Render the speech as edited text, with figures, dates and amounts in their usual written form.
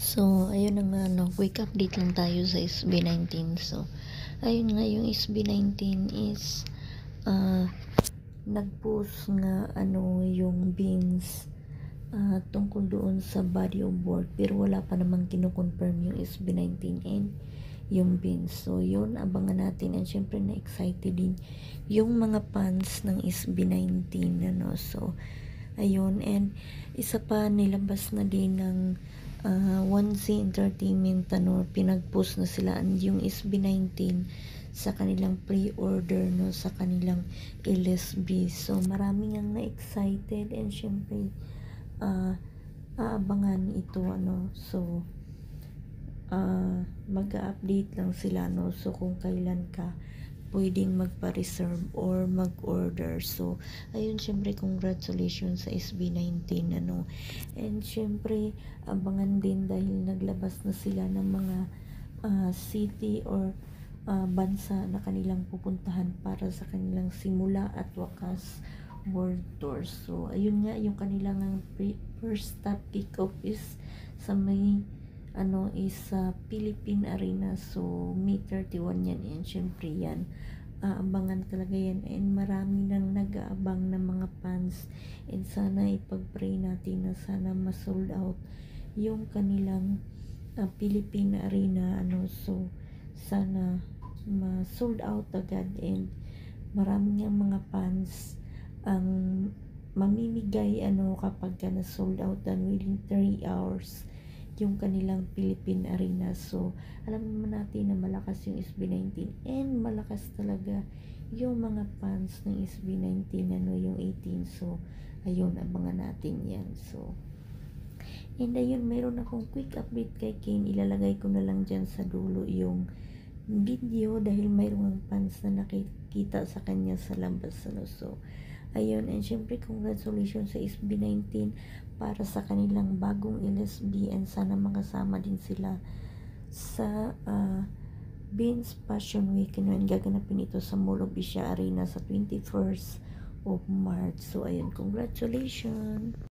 So, ayun na nga, no, quick update lang tayo sa SB19. So, ayun nga, yung SB19 is, nag-post nga, yung Beans, tungkol doon sa body of work, pero wala pa namang kinoconfirm yung SB19 and yung Beans. So, yun, abangan natin. And syempre, na-excited din yung mga fans ng SB19, So, ayun, and isa pa, nilabas na din ng 1C Entertainment, pinag-post na sila and yung SB19 sa kanilang pre-order, sa kanilang LSB. So, marami ngang na-excited and syempre, aabangan ito, So, mag-update lang sila, So, kung kailan ka pwedeng magpa-reserve or mag-order. So, ayun, syempre, congratulations sa SB19, And syempre, abangan din dahil naglabas na sila ng mga city or bansa na kanilang pupuntahan para sa kanilang simula at wakas world tour. So, ayun nga, yung kanilang first stop kick-off is sa may is sa Philippine Arena. So, May 31 yan. And syempre yan, abangan talaga yan. And marami nang nag-aabang na mga fans. And sana ipag-pray natin na sana ma-sold out yung kanilang Philippine Arena. So, sana ma-sold out agad. And marami nga mga fans ang mamimigay kapag ka na-sold out and within 3 hours yung kanilang Philippine Arena. So, alam naman natin na malakas yung SB19 and malakas talaga yung mga fans ng SB19, yung 18. So, ayun, abangan natin yan. So, and ayun, mayroon akong quick update kay Kane. Ilalagay ko na lang dyan sa dulo yung video dahil mayroong fans na nakikita sa kanya sa labas. So, ayun, and syempre congratulations sa SB19 para sa kanilang bagong LSB and sana makasama din sila sa Beans Fashion Week, and gaganapin ito sa Mall of Asia Arena sa 21st of March. So, ayun, congratulations!